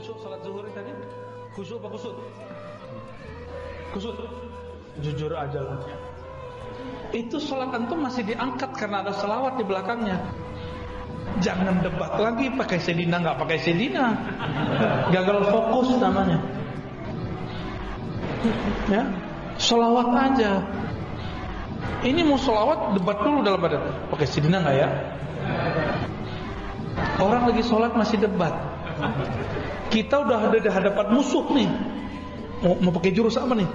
khusyuk salat zuhur tadi? Khusyuk apa kusut? Kusut. Jujur aja lah. Itu salat antum masih diangkat karena ada salawat di belakangnya. Jangan debat lagi pakai sedina nggak pakai sedina. Gagal fokus namanya. Ya, salawat aja. Ini mau salawat debat dulu dalam badan. Pakai sedina nggak ya? Orang lagi sholat masih debat. Kita udah ada di hadapan musuh nih. Mau pakai jurus apa nih?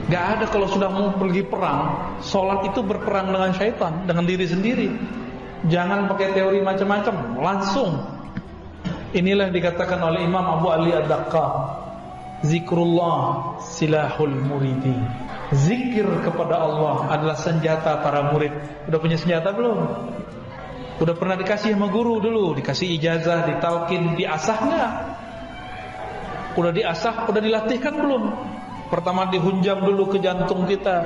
Gak ada. Kalau sudah mau pergi perang, sholat itu berperang dengan syaitan, dengan diri sendiri. Jangan pakai teori macam-macam, langsung. Inilah yang dikatakan oleh Imam Abu Ali Ad-Daqqa, zikrullah silahul muridi. Zikir kepada Allah adalah senjata para murid. Udah punya senjata belum? Udah pernah dikasih sama guru dulu, dikasih ijazah, ditalkin, diasah nggak? Udah diasah, udah dilatihkan belum? Pertama dihunjam dulu ke jantung kita,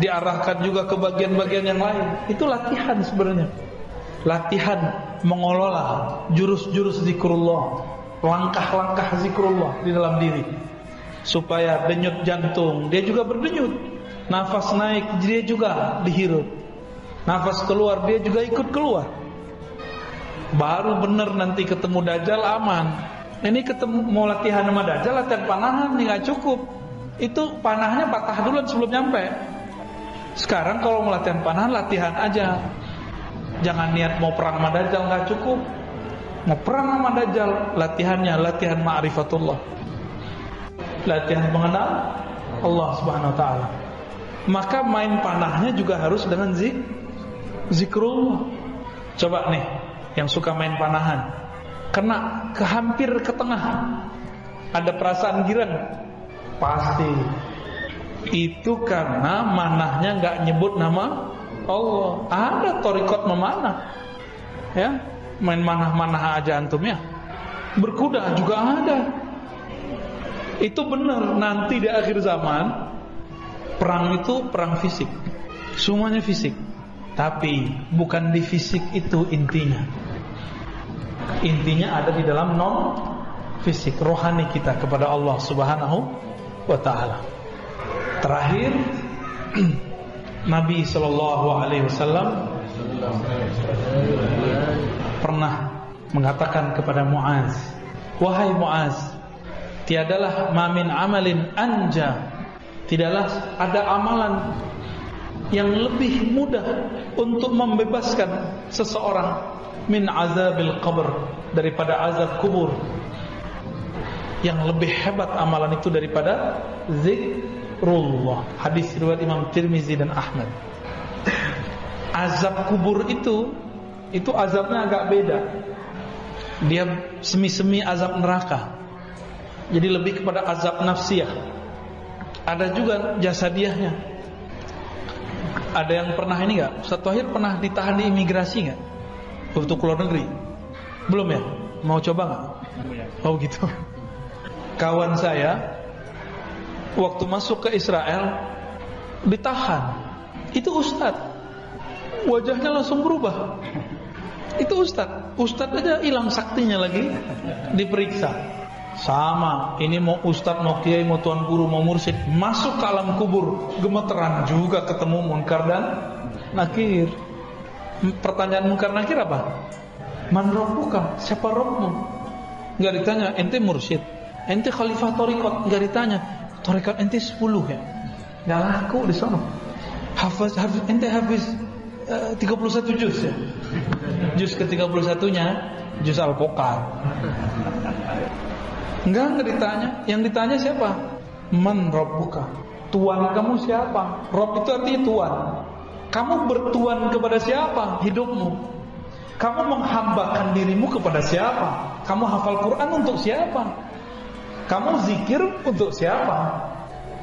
diarahkan juga ke bagian-bagian yang lain. Itu latihan sebenarnya. Latihan mengelola jurus-jurus zikrullah, langkah-langkah zikrullah di dalam diri, supaya denyut jantung dia juga berdenyut, nafas naik dia juga dihirup, nafas keluar dia juga ikut keluar. Baru bener nanti ketemu Dajjal aman. Ini ketemu mau latihan sama Dajjal, latihan panahan nih nggak cukup. Itu panahnya patah duluan sebelum nyampe. Sekarang kalau mau latihan panahan, latihan aja. Jangan niat mau perang sama Dajjal, nggak cukup. Mau perang sama Dajjal, latihannya latihan ma'rifatullah, latihan mengenal Allah Subhanahu Wa Taala. Maka main panahnya juga harus dengan zikrullah. Coba nih yang suka main panahan, kena hampir ke tengah, ada perasaan girang, pasti itu karena manahnya nggak nyebut nama Allah. Ada thariqat memanah, ya, main manah-manah aja antum ya. Berkuda juga ada. Itu benar, nanti di akhir zaman perang itu perang fisik, semuanya fisik. Tapi bukan di fisik itu intinya. Intinya ada di dalam non fisik, rohani kita kepada Allah Subhanahu wa Ta'ala. Terakhir, Nabi Sallallahu Alaihi Wasallam pernah mengatakan kepada Muaz, wahai Muaz, tiadalah mamin amalin anja, tidaklah ada amalan yang lebih mudah untuk membebaskan seseorang min azabil qabr, daripada azab kubur. Yang lebih hebat amalan itu daripada zikrullah. Hadis riwayat Imam Tirmizi dan Ahmad. Azab kubur itu azabnya agak beda. Dia semi-semi azab neraka. Jadi lebih kepada azab nafsiyah. Ada juga jasadiahnya. Ada yang pernah ini enggak? Ustaz Thahir pernah ditahan di imigrasi enggak? Waktu keluar negeri? Belum ya? Mau coba enggak? Oh gitu. Kawan saya waktu masuk ke Israel ditahan. Itu ustaz. Wajahnya langsung berubah. Itu ustaz. Ustaz aja hilang saktinya lagi diperiksa. Sama, ini mau ustaz, mau kiai, mau tuan guru, mau mursyid, masuk ke alam kubur, gemeteran juga ketemu munkar dan nakir. Pertanyaan munkar nakir apa? Man rabbuka? Siapa Rabbmu? Enggak ditanya, ente mursyid, ente khalifah thariqat, enggak ditanya, thariqat ente 10 ya. Enggak laku di sana. Ente hafiz 31 juz ya. Juz ke-31-nya juz Al-Pokat. Enggak ditanya. Yang ditanya siapa? Man rabbuka? Tuhan kamu siapa? Rabb itu artinya tuan. Kamu bertuan kepada siapa hidupmu? Kamu menghambakan dirimu kepada siapa? Kamu hafal Quran untuk siapa? Kamu zikir untuk siapa?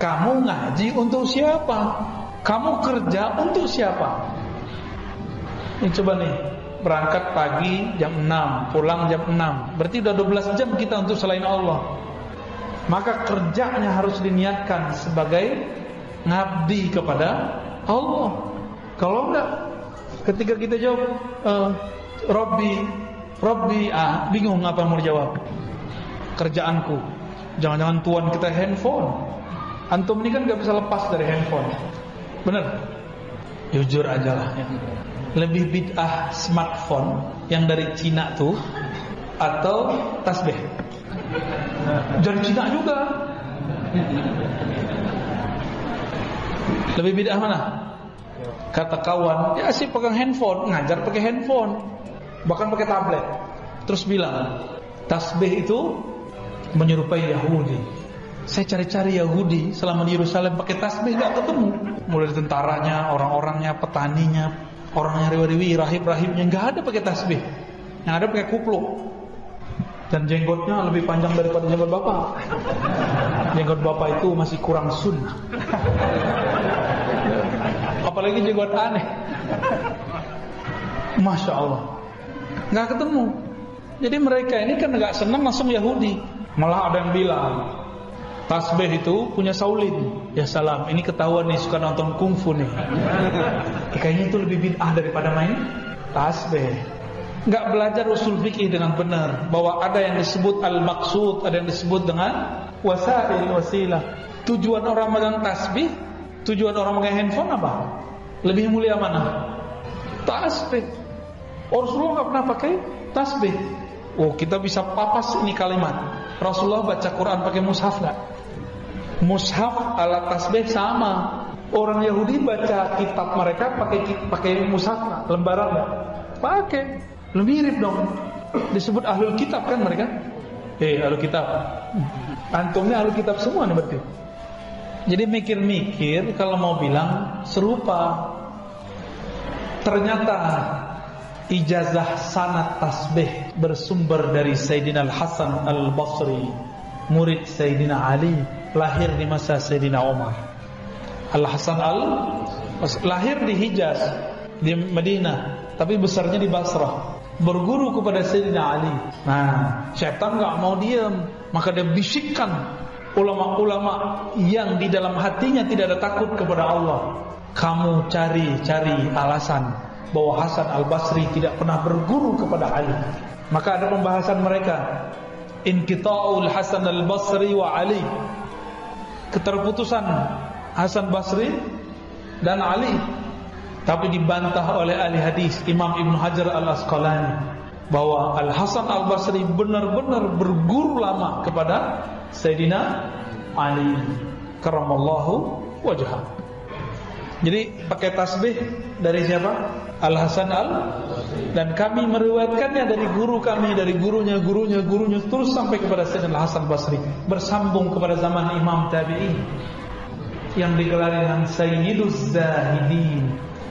Kamu ngaji untuk siapa? Kamu kerja untuk siapa? Ini coba nih, berangkat pagi jam 6, pulang jam 6. Berarti udah 12 jam kita untuk selain Allah. Maka kerjanya harus diniatkan sebagai ngabdi kepada Allah. Kalau enggak, ketika kita jawab Rabbi, Rabbi, bingung apa mau jawab. Kerjaanku. Jangan-jangan tuan kita handphone. Antum ini kan gak bisa lepas dari handphone. Bener? Jujur aja lah ya. Lebih bid'ah smartphone yang dari Cina tuh atau tasbih? Dari Cina juga. Lebih bid'ah mana? Kata kawan, ya sih pegang handphone, ngajar pakai handphone, bahkan pakai tablet. Terus bilang, tasbih itu menyerupai Yahudi. Saya cari-cari Yahudi selama di Yerusalem pakai tasbih gak ketemu. Mulai dari tentaranya, orang-orangnya, petaninya, orang yang riwi-riwi, rahib-rahibnya, gak ada pakai tasbih. Yang ada pakai kupluk. Dan jenggotnya lebih panjang daripada jenggot bapak. Jenggot bapak itu masih kurang sunnah. Apalagi jenggot aneh. Masya Allah, gak ketemu. Jadi mereka ini kan gak senang langsung Yahudi. Malah ada yang bilang tasbih itu punya Saulin. Ya salam, ini ketahuan nih suka nonton kungfu nih. Kayaknya itu lebih bid'ah daripada main tasbih. Gak belajar usul fikih dengan benar, bahwa ada yang disebut al-maqsud, ada yang disebut dengan wasail, wasilah. Tujuan orang megang tasbih, tujuan orang megang handphone apa? Lebih mulia mana? Tasbih. Rasulullah gak pernah pakai tasbih. Oh, kita bisa papas ini kalimat. Rasulullah baca Quran pakai mushaf gak? Mushaf alat tasbih sama. Orang Yahudi baca kitab mereka pakai mushaf gak? Lembaran gak? Pakai. Lu mirip dong. Disebut ahlul kitab kan mereka. Ahlul kitab. Antumnya ahlul kitab semua nih berarti. Jadi mikir-mikir kalau mau bilang serupa. Ternyata ijazah sanad tasbih bersumber dari Sayyidina Al-Hasan Al-Basri, murid Sayyidina Ali, lahir di masa Sayyidina Umar. Al-Hasan lahir di Hijaz, di Madinah, tapi besarnya di Basrah. Berguru kepada Sayyidina Ali. Nah, syaitan gak mau diam, maka dia bisikkan ulama-ulama yang di dalam hatinya tidak ada takut kepada Allah. Kamu cari alasan bahwa Hasan Al-Basri tidak pernah berguru kepada Ali. Maka ada pembahasan mereka, inqita'ul Hasan Al-Basri wa Ali, keterputusan Hasan Basri dan Ali. Tapi dibantah oleh ahli hadis Imam Ibn Hajar Al-Asqalani bahwa Al-Hasan Al-Basri benar-benar berguru lama kepada Sayyidina Ali karramallahu wajhah. Jadi pakai tasbih dari siapa? Al-Hasan dan kami meriwayatkannya dari guru kami, dari gurunya terus sampai kepada Sayyidina Al-Hasan Basri, bersambung kepada zaman Imam Tabi'in yang digelar dengan Sayyiduz Zahidin,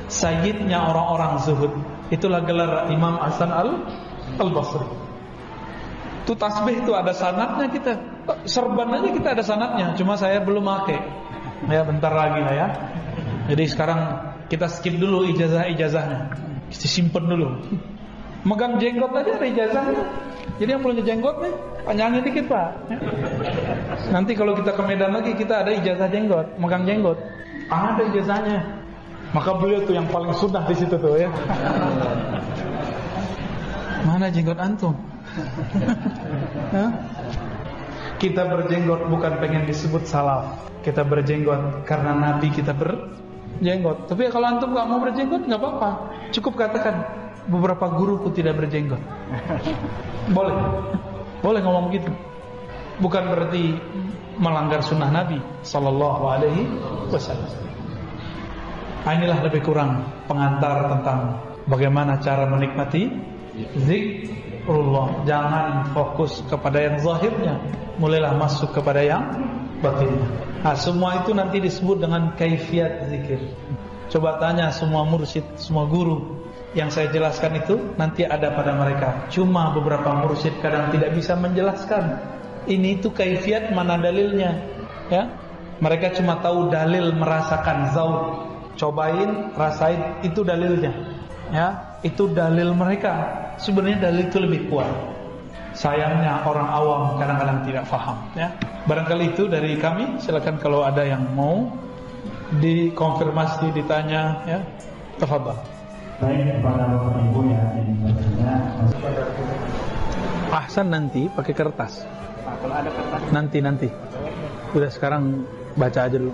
sayyidnya orang-orang zuhud. Itulah gelar Imam Hasan Al-Basri. Itu tasbih itu ada sanadnya kita. Serban aja kita ada sanadnya, cuma saya belum pakai. Ya bentar lagi lah ya. Jadi sekarang kita skip dulu ijazahnya. Kita simpen dulu. Megang jenggot aja ada ijazahnya. Jadi yang punya jenggot nih panjangin dikit Pak. Nanti kalau kita ke Medan lagi kita ada ijazah jenggot, megang jenggot. Ada ijazahnya. Maka beliau tuh yang paling sunnah di situ tuh ya. Mana jenggot antum? Kita berjenggot bukan pengen disebut salaf. Kita berjenggot karena Nabi kita berjenggot. Tapi kalau antum gak mau berjenggot gak apa-apa. Cukup katakan beberapa guruku tidak berjenggot. Boleh ngomong gitu. Bukan berarti melanggar sunnah Nabi Sallallahu Alaihi Wasallam. Inilah lebih kurang pengantar tentang bagaimana cara menikmati zikrullah. Jangan fokus kepada yang zahirnya, mulailah masuk kepada yang batinnya. Nah, semua itu nanti disebut dengan kaifiyat zikir. Coba tanya semua mursyid, semua guru. Yang saya jelaskan itu nanti ada pada mereka. Cuma beberapa mursyid kadang tidak bisa menjelaskan. Ini itu kaifiyat, mana dalilnya? Ya, mereka cuma tahu dalil merasakan zauq. Cobain, rasain, itu dalilnya. Ya, itu dalil mereka. Sebenarnya dalil itu lebih kuat. Sayangnya orang awam kadang-kadang tidak faham. Ya, barangkali itu dari kami. Silakan kalau ada yang mau dikonfirmasi, ditanya. Ya, tafadhal. Baik, kepada Bapak Ibu ya, ini Ahsan nanti pakai kertas. Nah, kalau ada kertas Nanti. Udah sekarang baca aja dulu.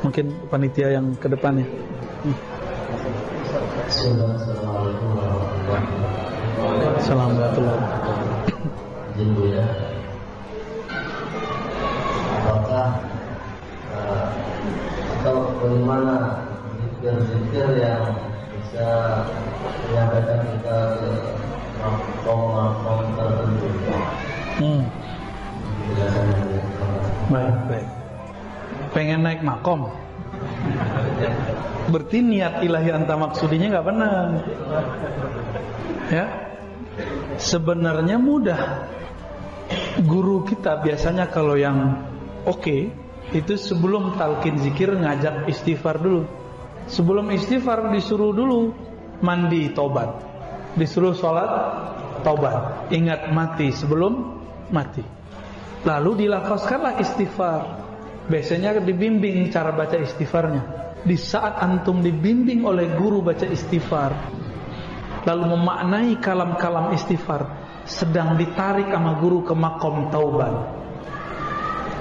Mungkin panitia yang ke depannya. Assalamualaikum. Ya. Apakah atau bagaimana zikir-zikir yang bisa menyampaikan kita ke makom tertentu? Baik. Pengen naik makom. Berarti niat ilahi anta maksudinya nggak benar. Ya, sebenarnya mudah. Guru kita biasanya kalau yang oke, itu sebelum talqin zikir ngajak istighfar dulu. Sebelum istighfar disuruh dulu mandi tobat, disuruh sholat tobat, ingat mati sebelum mati. Lalu dilafazkanlah istighfar. Biasanya dibimbing cara baca istighfarnya. Di saat antum dibimbing oleh guru baca istighfar, lalu memaknai kalam-kalam istighfar, sedang ditarik sama guru ke makom taubat.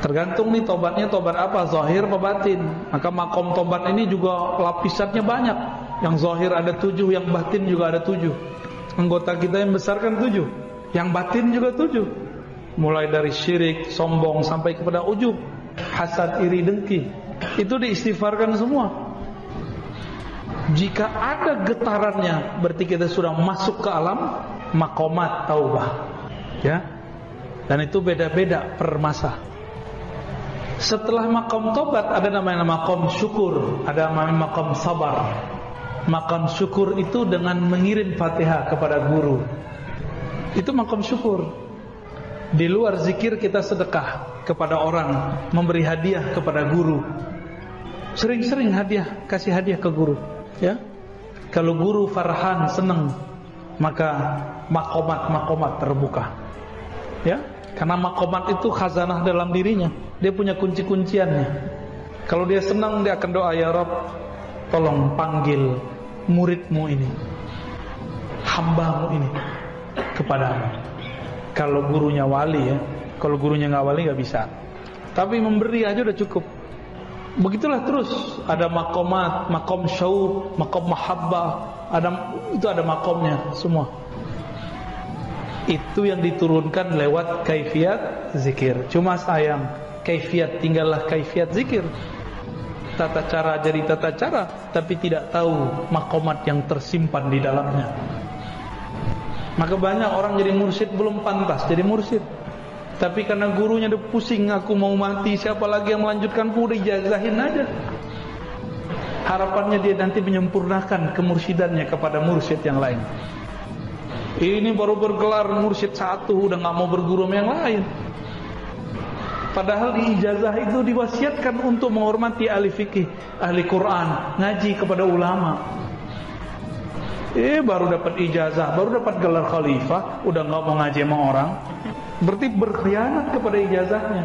Tergantung nih tobatnya tobat apa, zahir atau batin. Maka makom tobat ini juga lapisannya banyak. Yang zahir ada 7, yang batin juga ada 7. Anggota kita yang besar kan 7, yang batin juga 7. Mulai dari syirik, sombong sampai kepada ujub, hasad, iri, dengki, itu diistighfarkan semua. Jika ada getarannya, berarti kita sudah masuk ke alam makomat taubah, ya. Dan itu beda-beda per masa. Setelah makom tobat ada namanya makom syukur, ada namanya makom sabar. Makom syukur itu dengan mengirim Fatihah kepada guru. Itu makom syukur. Di luar zikir kita sedekah kepada orang, memberi hadiah kepada guru. Sering-sering kasih hadiah ke guru, ya. Kalau guru farhan, senang, maka makomat terbuka, ya. Karena makomat itu khazanah dalam dirinya, dia punya kunci-kunciannya. Kalau dia senang, dia akan doa, ya Rabb, tolong panggil muridmu ini, hambamu ini kepadamu. Kalau gurunya wali, ya. Kalau gurunya nggak wali nggak bisa. Tapi memberi aja udah cukup. Begitulah terus. Ada makomat, makom syauq, makom mahabbah, itu ada makomnya semua. Itu yang diturunkan lewat kaifiat zikir. Cuma sayang, kaifiat tinggallah kaifiat zikir. Tata cara jadi tata cara, tapi tidak tahu makomat yang tersimpan di dalamnya. Maka banyak orang jadi mursyid belum pantas jadi mursyid. Tapi karena gurunya udah pusing, aku mau mati, siapa lagi yang melanjutkan, udah ijazahin aja. Harapannya dia nanti menyempurnakan kemursyidannya kepada mursyid yang lain. Ini baru bergelar mursyid 1, udah gak mau berguru sama yang lain. Padahal di ijazah itu diwasiatkan untuk menghormati ahli fikih, ahli Quran, ngaji kepada ulama. Baru dapat ijazah, baru dapat gelar khalifah, udah nggak mau ngaji sama orang, berarti berkhianat kepada ijazahnya.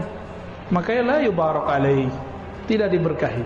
Makanya la yubarak alaihi, tidak diberkahi.